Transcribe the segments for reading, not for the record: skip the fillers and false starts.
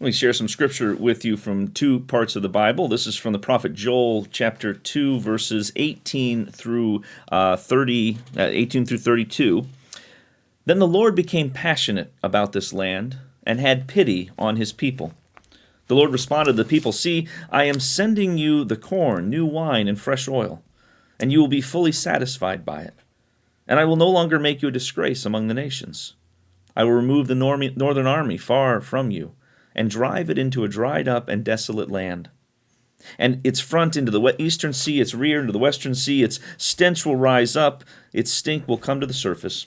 Let me share some scripture with you from two parts of the Bible. This is from the prophet Joel, chapter 2, verses 18 through 32. Then the Lord became passionate about this land and had pity on his people. The Lord responded to the people, "See, I am sending you the corn, new wine, and fresh oil, and you will be fully satisfied by it. And I will no longer make you a disgrace among the nations. I will remove the northern army far from you, and drive it into a dried up and desolate land. And its front into the eastern sea, its rear into the western sea, its stench will rise up, its stink will come to the surface.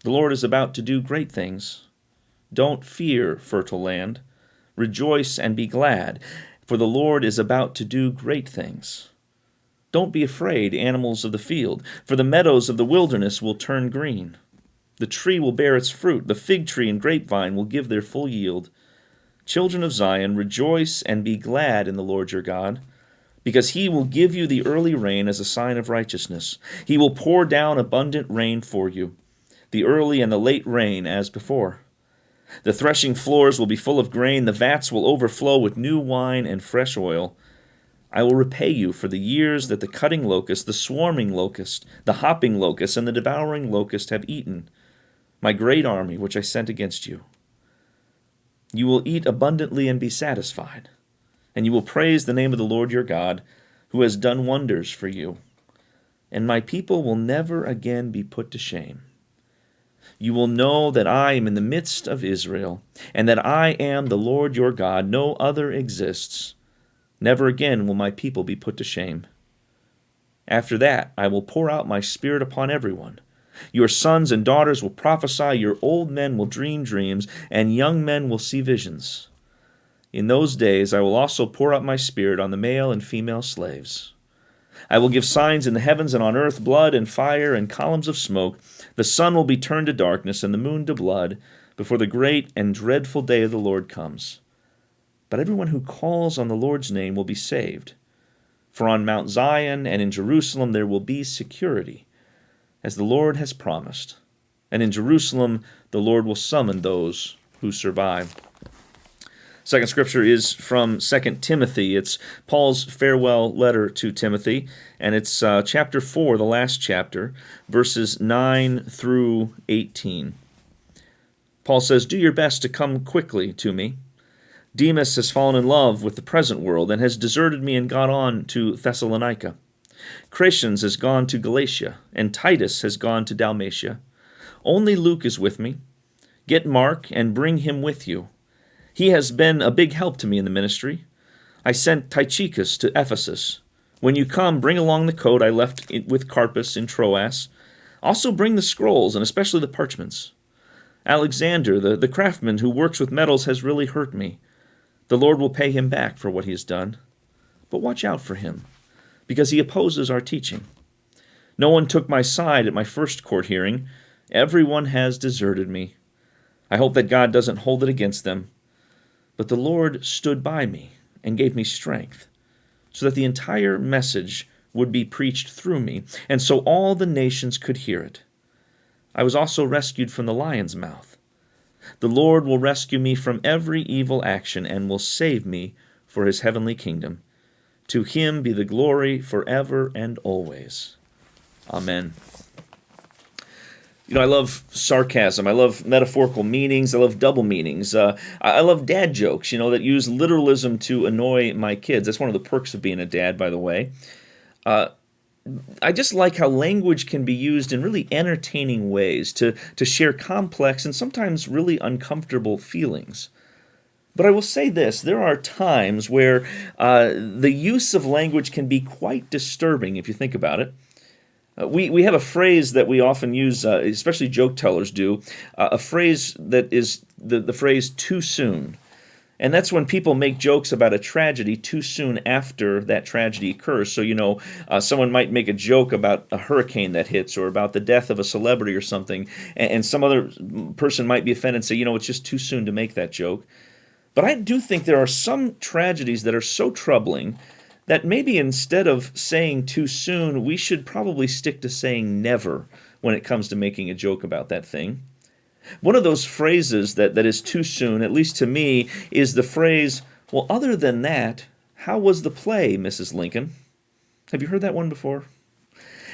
The Lord is about to do great things. Don't fear, fertile land. Rejoice and be glad, for the Lord is about to do great things. Don't be afraid, animals of the field, for the meadows of the wilderness will turn green. The tree will bear its fruit, the fig tree and grapevine will give their full yield. Children of Zion, rejoice and be glad in the Lord your God, because he will give you the early rain as a sign of righteousness. He will pour down abundant rain for you, the early and the late rain as before. The threshing floors will be full of grain, the vats will overflow with new wine and fresh oil. I will repay you for the years that the cutting locust, the swarming locust, the hopping locust, and the devouring locust have eaten, my great army which I sent against you. You will eat abundantly and be satisfied, and you will praise the name of the Lord your God, who has done wonders for you. And my people will never again be put to shame. You will know that I am in the midst of Israel, and that I am the Lord your God. No other exists. Never again will my people be put to shame. After that, I will pour out my spirit upon everyone. Your sons and daughters will prophesy, your old men will dream dreams, and young men will see visions. In those days I will also pour out my spirit on the male and female slaves. I will give signs in the heavens and on earth, blood and fire and columns of smoke. The sun will be turned to darkness and the moon to blood, before the great and dreadful day of the Lord comes. But everyone who calls on the Lord's name will be saved. For on Mount Zion and in Jerusalem there will be security, as the Lord has promised. And in Jerusalem the Lord will summon those who survive." Second scripture is from 2 Timothy. It's Paul's farewell letter to Timothy, and it's chapter 4, the last chapter, verses 9 through 18. Paul says, "Do your best to come quickly to me. Demas has fallen in love with the present world and has deserted me and gone on to Thessalonica. Crescens has gone to Galatia, and Titus has gone to Dalmatia. Only Luke is with me. Get Mark and bring him with you. He has been a big help to me in the ministry. I sent Tychicus to Ephesus. When you come, bring along the coat I left with Carpus in Troas. Also bring the scrolls, and especially the parchments. Alexander, the craftsman who works with metals, has really hurt me. The Lord will pay him back for what he has done. But watch out for him, because he opposes our teaching. No one took my side at my first court hearing. Everyone has deserted me. I hope that God doesn't hold it against them. But the Lord stood by me and gave me strength, so that the entire message would be preached through me, and so all the nations could hear it. I was also rescued from the lion's mouth. The Lord will rescue me from every evil action and will save me for his heavenly kingdom. To him be the glory forever and always. Amen." I love sarcasm. I love metaphorical meanings. I love double meanings. I love dad jokes, that use literalism to annoy my kids. That's one of the perks of being a dad, by the way. I just like how language can be used in really entertaining ways to share complex and sometimes really uncomfortable feelings. But I will say this, there are times where the use of language can be quite disturbing if you think about it. We have a phrase that we often use, especially joke tellers do, a phrase that is the phrase "too soon." And that's when people make jokes about a tragedy too soon after that tragedy occurs. So, someone might make a joke about a hurricane that hits or about the death of a celebrity or something, and some other person might be offended and say, it's just too soon to make that joke. But I do think there are some tragedies that are so troubling that maybe instead of saying too soon, we should probably stick to saying never when it comes to making a joke about that thing. One of those phrases that is too soon, at least to me, is the phrase, well, other than that, how was the play, Mrs. Lincoln? Have you heard that one before?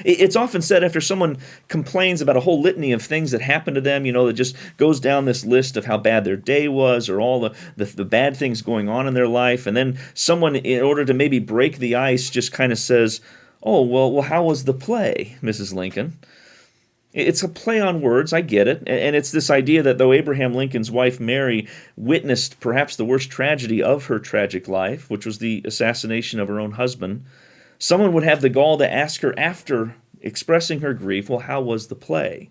It's often said after someone complains about a whole litany of things that happened to them, that just goes down this list of how bad their day was or all the bad things going on in their life. And then someone, in order to maybe break the ice, just kind of says, oh, well, how was the play, Mrs. Lincoln? It's a play on words, I get it. And it's this idea that though Abraham Lincoln's wife Mary witnessed perhaps the worst tragedy of her tragic life, which was the assassination of her own husband, someone would have the gall to ask her after expressing her grief, well, how was the play?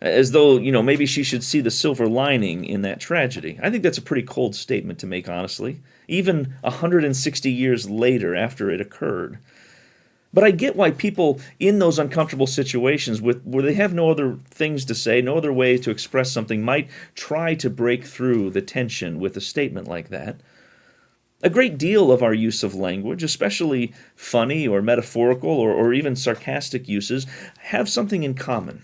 As though, maybe she should see the silver lining in that tragedy. I think that's a pretty cold statement to make, honestly, even 160 years later after it occurred. But I get why people in those uncomfortable situations where they have no other things to say, no other way to express something, might try to break through the tension with a statement like that. A great deal of our use of language, especially funny or metaphorical or even sarcastic uses, have something in common.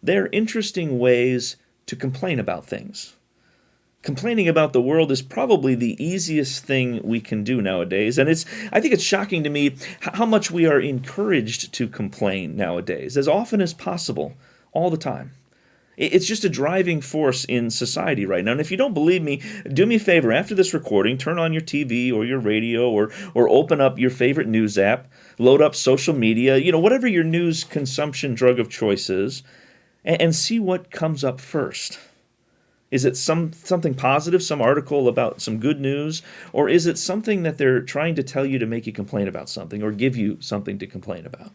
They're interesting ways to complain about things. Complaining about the world is probably the easiest thing we can do nowadays, and I think it's shocking to me how much we are encouraged to complain nowadays, as often as possible, all the time. It's just a driving force in society right now. And if you don't believe me, do me a favor. After this recording, turn on your TV or your radio or open up your favorite news app, load up social media, whatever your news consumption drug of choice is, and see what comes up first. Is it something positive, some article about some good news, or is it something that they're trying to tell you to make you complain about something or give you something to complain about?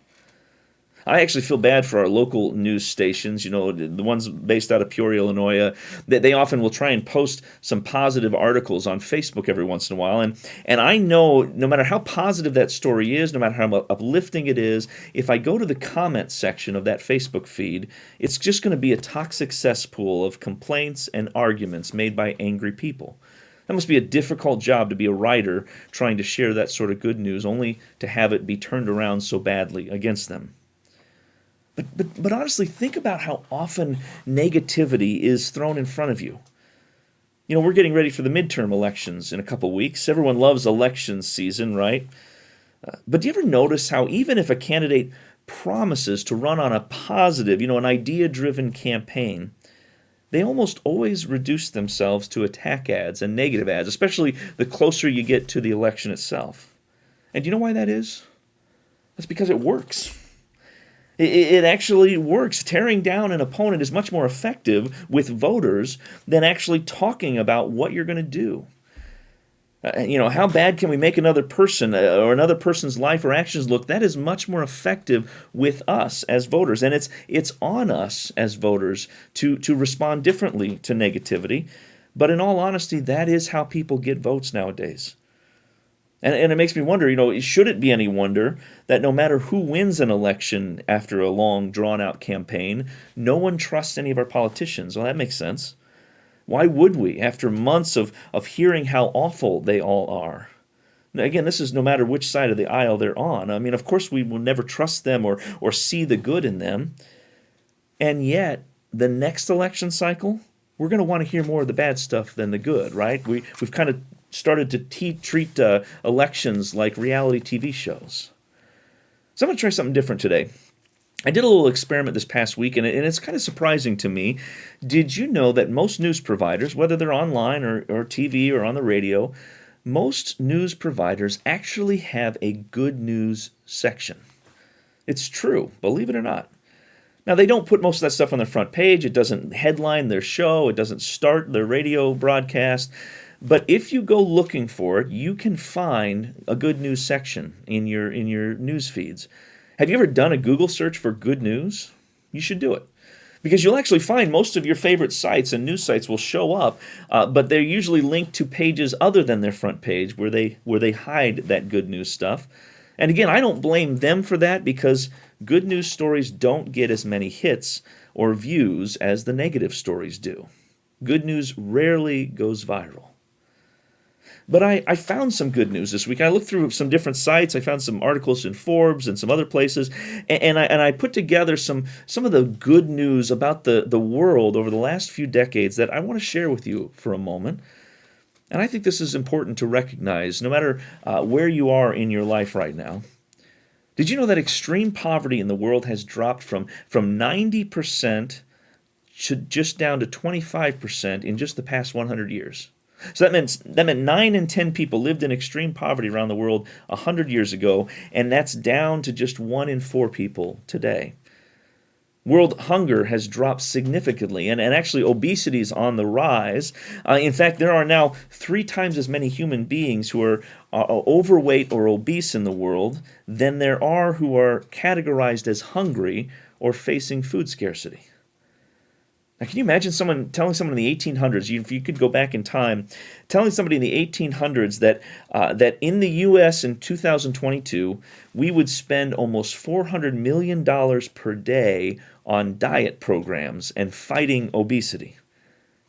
I actually feel bad for our local news stations, the ones based out of Peoria, Illinois. They often will try and post some positive articles on Facebook every once in a while. And I know no matter how positive that story is, no matter how uplifting it is, if I go to the comment section of that Facebook feed, it's just going to be a toxic cesspool of complaints and arguments made by angry people. That must be a difficult job to be a writer trying to share that sort of good news, only to have it be turned around so badly against them. But honestly, think about how often negativity is thrown in front of you. We're getting ready for the midterm elections in a couple weeks. Everyone loves election season, right? But do you ever notice how even if a candidate promises to run on a positive, an idea-driven campaign, they almost always reduce themselves to attack ads and negative ads, especially the closer you get to the election itself. And do you know why that is? That's because it works. It actually works. Tearing down an opponent is much more effective with voters than actually talking about what you're going to do. How bad can we make another person or another person's life or actions look? That is much more effective with us as voters. And it's on us as voters to respond differently to negativity. But in all honesty, that is how people get votes nowadays. And it makes me wonder, should it be any wonder that no matter who wins an election after a long, drawn-out campaign, no one trusts any of our politicians? Well, that makes sense. Why would we, after months of hearing how awful they all are? Now, again, this is no matter which side of the aisle they're on. I mean, of course, we will never trust them or see the good in them. And yet, the next election cycle, we're going to want to hear more of the bad stuff than the good, right? We've kind of started to treat elections like reality TV shows. So I'm going to try something different today. I did a little experiment this past week, and it's kind of surprising to me. Did you know that most news providers, whether they're online or TV or on the radio, most news providers actually have a good news section? It's true, believe it or not. Now, they don't put most of that stuff on their front page. It doesn't headline their show. It doesn't start their radio broadcast. But if you go looking for it, you can find a good news section in your news feeds. Have you ever done a Google search for good news? You should do it. Because you'll actually find most of your favorite sites and news sites will show up, but they're usually linked to pages other than their front page where they hide that good news stuff. And again, I don't blame them for that because good news stories don't get as many hits or views as the negative stories do. Good news rarely goes viral. But I found some good news this week. I looked through some different sites. I found some articles in Forbes and some other places, and I put together some of the good news about the world over the last few decades that I want to share with you for a moment. And I think this is important to recognize, no matter where you are in your life right now. Did you know that extreme poverty in the world has dropped from 90% to just down to 25% in just the past 100 years? So that meant 9 in 10 people lived in extreme poverty around the world 100 years ago, and that's down to just 1 in 4 people today. World hunger has dropped significantly, and actually obesity is on the rise. In fact, there are now 3 times as many human beings who are overweight or obese in the world than there are who are categorized as hungry or facing food scarcity. Now, can you imagine telling someone in the 1800s, if you could go back in time, telling somebody in the 1800s that in the U.S. in 2022, we would spend almost $400 million per day on diet programs and fighting obesity?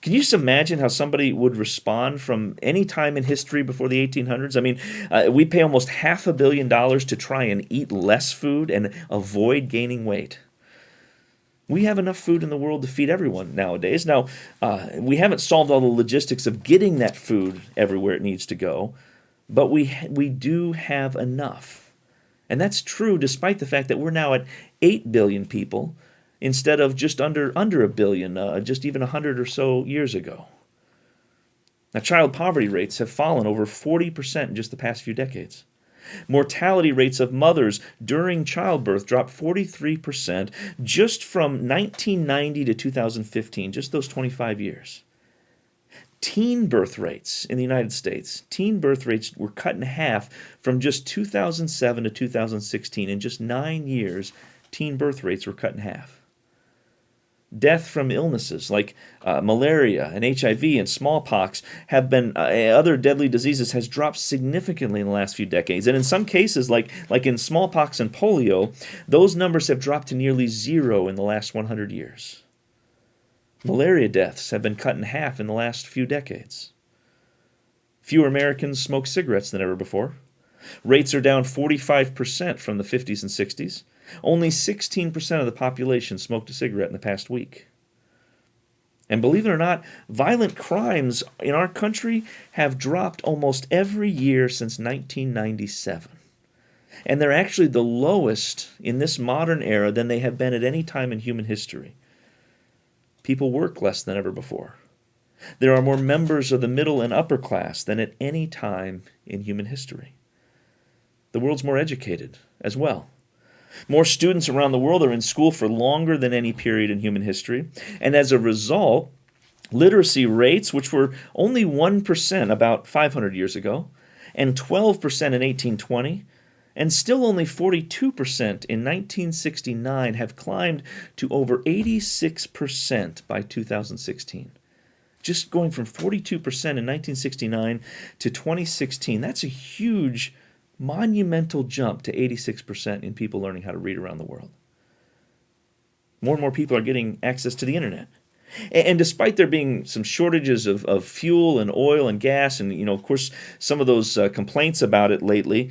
Can you just imagine how somebody would respond from any time in history before the 1800s? I mean, we pay almost $500 million to try and eat less food and avoid gaining weight. We have enough food in the world to feed everyone nowadays. Now, we haven't solved all the logistics of getting that food everywhere it needs to go, but we do have enough. And that's true despite the fact that we're now at 8 billion people instead of just under a billion, just even 100 or so years ago. Now, child poverty rates have fallen over 40% in just the past few decades. Mortality rates of mothers during childbirth dropped 43% just from 1990 to 2015, just those 25 years. Teen birth rates in the United States, were cut in half from just 2007 to 2016. In just 9 years, teen birth rates were cut in half. Death from illnesses like malaria and HIV and smallpox have been other deadly diseases has dropped significantly in the last few decades. And in some cases, like in smallpox and polio, those numbers have dropped to nearly zero in the last 100 years. Malaria deaths have been cut in half in the last few decades. Fewer Americans smoke cigarettes than ever before. Rates are down 45% from the 50s and 60s. Only 16% of the population smoked a cigarette in the past week. And believe it or not, violent crimes in our country have dropped almost every year since 1997. And they're actually the lowest in this modern era than they have been at any time in human history. People work less than ever before. There are more members of the middle and upper class than at any time in human history. The world's more educated as well. More students around the world are in school for longer than any period in human history. And as a result, literacy rates, which were only 1% about 500 years ago, and 12% in 1820, and still only 42% in 1969, have climbed to over 86% by 2016. Just going from 42% in 1969 to 2016, that's a huge monumental jump to 86% in people learning how to read around the world. More and more people are getting access to the internet. And despite there being some shortages of fuel and oil and gas, and of course some of those complaints about it lately,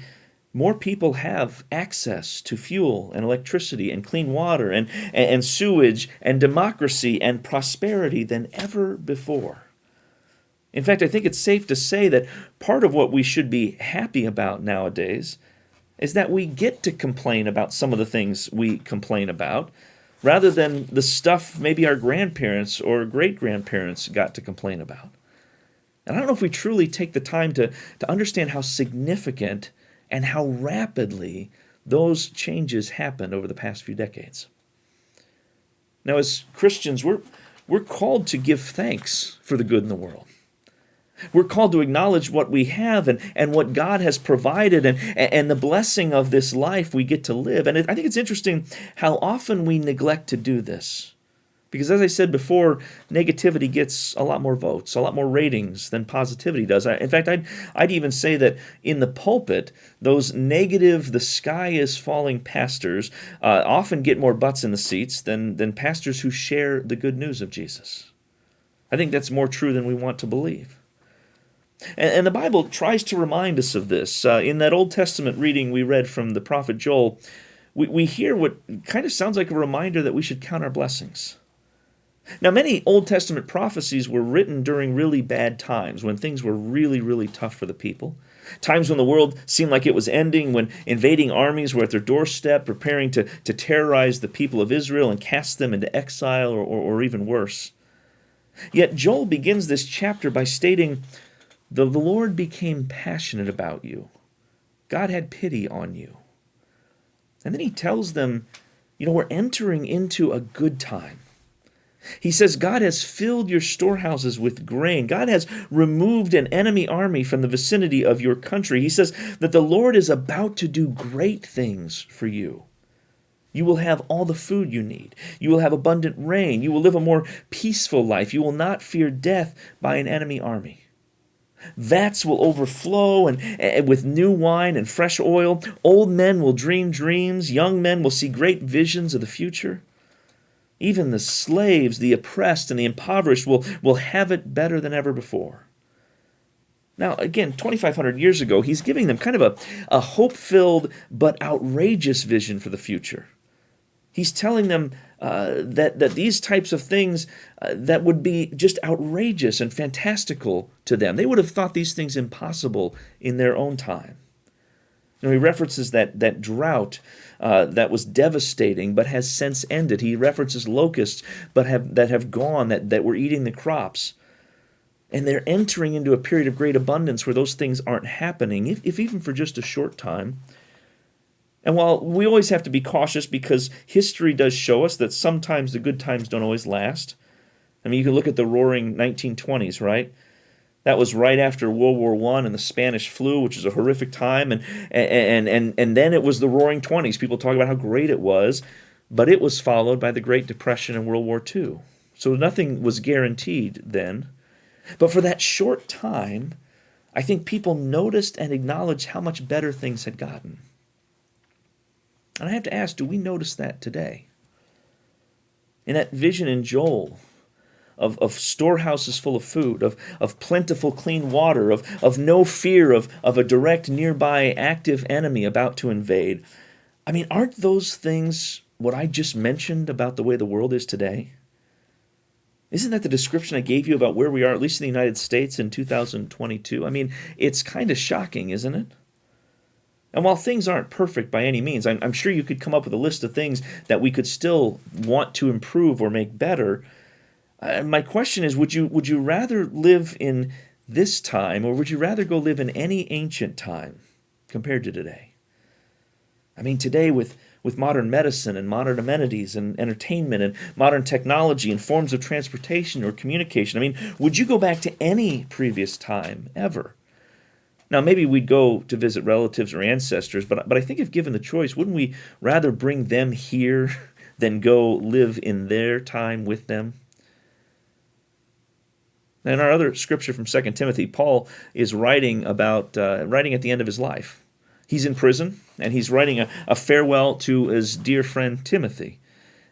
more people have access to fuel and electricity and clean water and sewage and democracy and prosperity than ever before. In fact, I think it's safe to say that part of what we should be happy about nowadays is that we get to complain about some of the things we complain about, rather than the stuff maybe our grandparents or great-grandparents got to complain about. And I don't know if we truly take the time to understand how significant and how rapidly those changes happened over the past few decades. Now, as Christians, we're called to give thanks for the good in the world. We're called to acknowledge what we have and what God has provided and the blessing of this life we get to live. And I think it's interesting how often we neglect to do this. Because as I said before, negativity gets a lot more votes, a lot more ratings than positivity does. In fact, I'd even say that in the pulpit, those negative, the sky is falling pastors often get more butts in the seats than pastors who share the good news of Jesus. I think that's more true than we want to believe. And the Bible tries to remind us of this. In that Old Testament reading we read from the prophet Joel, we hear what kind of sounds like a reminder that we should count our blessings. Now, many Old Testament prophecies were written during really bad times, when things were really, really tough for the people. Times when the world seemed like it was ending, when invading armies were at their doorstep, preparing to terrorize the people of Israel and cast them into exile or even worse. Yet Joel begins this chapter by stating, the Lord became passionate about you. God had pity on you. And then he tells them, we're entering into a good time. He says, God has filled your storehouses with grain. God has removed an enemy army from the vicinity of your country. He says that the Lord is about to do great things for you. You will have all the food you need. You will have abundant rain. You will live a more peaceful life. You will not fear death by an enemy army. Vats will overflow and with new wine and fresh oil. Old men will dream dreams. Young men will see great visions of the future. Even the slaves, the oppressed, and the impoverished will have it better than ever before. Now, again, 2,500 years ago, he's giving them kind of a hope-filled but outrageous vision for the future. He's telling them that these types of things that would be just outrageous and fantastical to them. They would have thought these things impossible in their own time. He references that drought that was devastating but has since ended. He references locusts that have gone, that were eating the crops. And they're entering into a period of great abundance where those things aren't happening, if even for just a short time. And while we always have to be cautious because history does show us that sometimes the good times don't always last. I mean, you can look at the roaring 1920s, right? That was right after World War I and the Spanish flu, which is a horrific time. And then it was the roaring 20s. People talk about how great it was, but it was followed by the Great Depression and World War II. So nothing was guaranteed then. But for that short time, I think people noticed and acknowledged how much better things had gotten. And I have to ask, do we notice that today? In that vision in Joel, of storehouses full of food, of plentiful clean water, of no fear of a direct nearby active enemy about to invade. I mean, aren't those things what I just mentioned about the way the world is today? Isn't that the description I gave you about where we are, at least in the United States in 2022? I mean, it's kind of shocking, isn't it? And while things aren't perfect by any means, I'm sure you could come up with a list of things that we could still want to improve or make better. My question is, would you rather live in this time, or would you rather go live in any ancient time compared to today? I mean, today with modern medicine and modern amenities and entertainment and modern technology and forms of transportation or communication, I mean, would you go back to any previous time ever? Now, maybe we'd go to visit relatives or ancestors, but I think if given the choice, wouldn't we rather bring them here than go live in their time with them? In our other scripture from 2 Timothy, Paul is writing at the end of his life. He's in prison, and he's writing a farewell to his dear friend Timothy.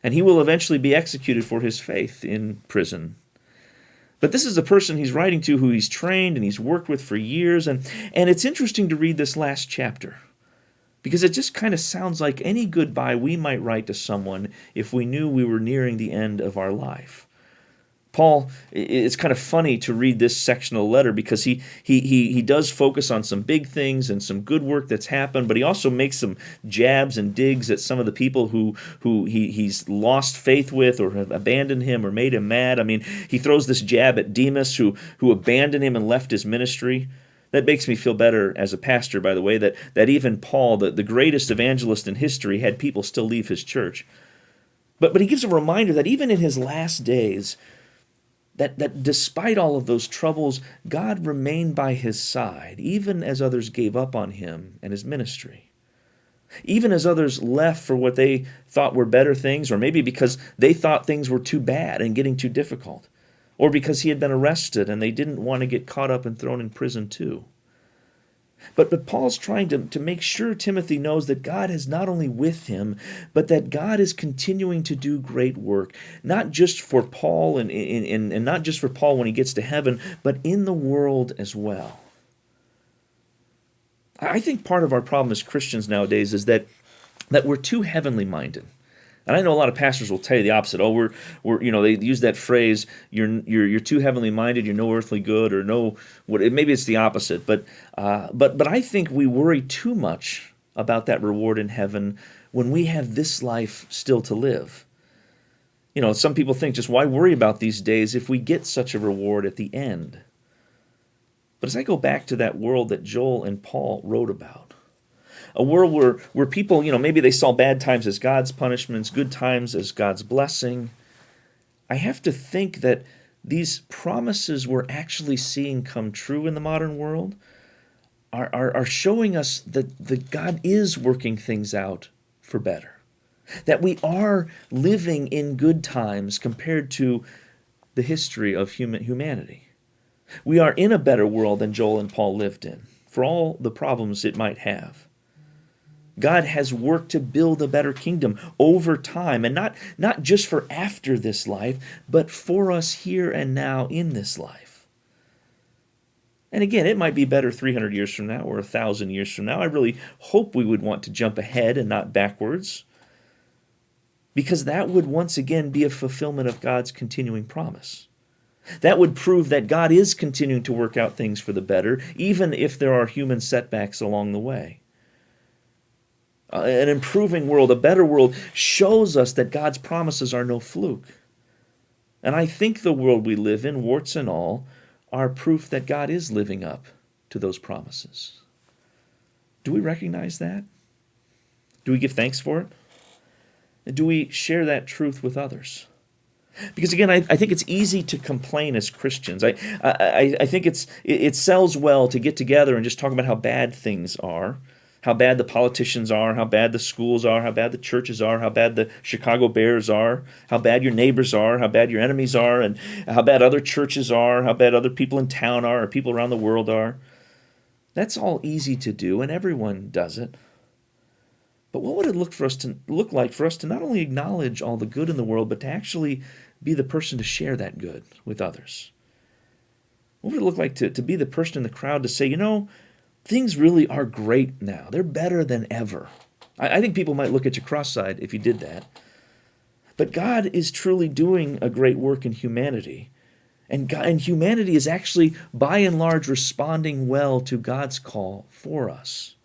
And he will eventually be executed for his faith in prison. But this is a person he's writing to who he's trained and he's worked with for years. And it's interesting to read this last chapter, because it just kind of sounds like any goodbye we might write to someone if we knew we were nearing the end of our life. Paul, it's kind of funny to read this sectional letter because he does focus on some big things and some good work that's happened, but he also makes some jabs and digs at some of the people who he's lost faith with or have abandoned him or made him mad. I mean, he throws this jab at Demas who abandoned him and left his ministry. That makes me feel better as a pastor, by the way, that even Paul, the greatest evangelist in history, had people still leave his church. But he gives a reminder that even in his last days, that despite all of those troubles, God remained by his side, even as others gave up on him and his ministry. Even as others left for what they thought were better things, or maybe because they thought things were too bad and getting too difficult, or because he had been arrested and they didn't want to get caught up and thrown in prison too. But Paul's trying to make sure Timothy knows that God is not only with him, but that God is continuing to do great work, not just for Paul and not just for Paul when he gets to heaven, but in the world as well. I think part of our problem as Christians nowadays is that we're too heavenly minded. And I know a lot of pastors will tell you the opposite. Oh, we're they use that phrase, you're too heavenly minded, you're no earthly good, or no what maybe it's the opposite. But I think we worry too much about that reward in heaven when we have this life still to live. Some people think, just why worry about these days if we get such a reward at the end? But as I go back to that world that Joel and Paul wrote about, a world where people, maybe they saw bad times as God's punishments, good times as God's blessing, I have to think that these promises we're actually seeing come true in the modern world are showing us that God is working things out for better. That we are living in good times compared to the history of humanity. We are in a better world than Joel and Paul lived in, for all the problems it might have. God has worked to build a better kingdom over time, and not just for after this life, but for us here and now in this life. And again, it might be better 300 years from now or 1,000 years from now. I really hope we would want to jump ahead and not backwards, because that would once again be a fulfillment of God's continuing promise. That would prove that God is continuing to work out things for the better, even if there are human setbacks along the way. An improving world, a better world, shows us that God's promises are no fluke. And I think the world we live in, warts and all, are proof that God is living up to those promises. Do we recognize that? Do we give thanks for it? And do we share that truth with others? Because again, I think it's easy to complain as Christians. I think it sells well to get together and just talk about how bad things are, how bad the politicians are, how bad the schools are, how bad the churches are, how bad the Chicago Bears are, how bad your neighbors are, how bad your enemies are, and how bad other churches are, how bad other people in town are, or people around the world are. That's all easy to do, and everyone does it. But what would it look like for us to not only acknowledge all the good in the world, but to actually be the person to share that good with others? What would it look like to be the person in the crowd to say, things really are great now. They're better than ever. I think people might look at you cross-eyed if you did that. But God is truly doing a great work in humanity. And humanity is actually, by and large, responding well to God's call for us.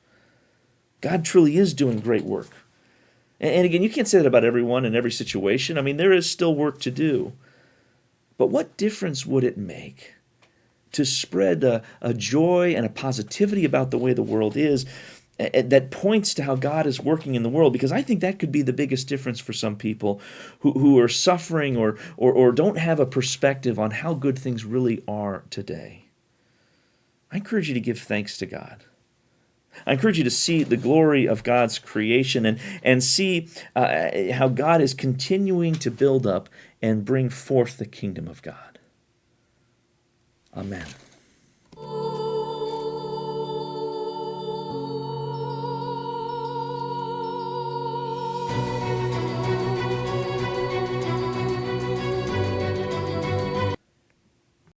God truly is doing great work. And again, you can't say that about everyone in every situation. I mean, there is still work to do. But what difference would it make to spread a joy and a positivity about the way the world is that points to how God is working in the world? Because I think that could be the biggest difference for some people who are suffering or don't have a perspective on how good things really are today. I encourage you to give thanks to God. I encourage you to see the glory of God's creation and see how God is continuing to build up and bring forth the kingdom of God. Amen.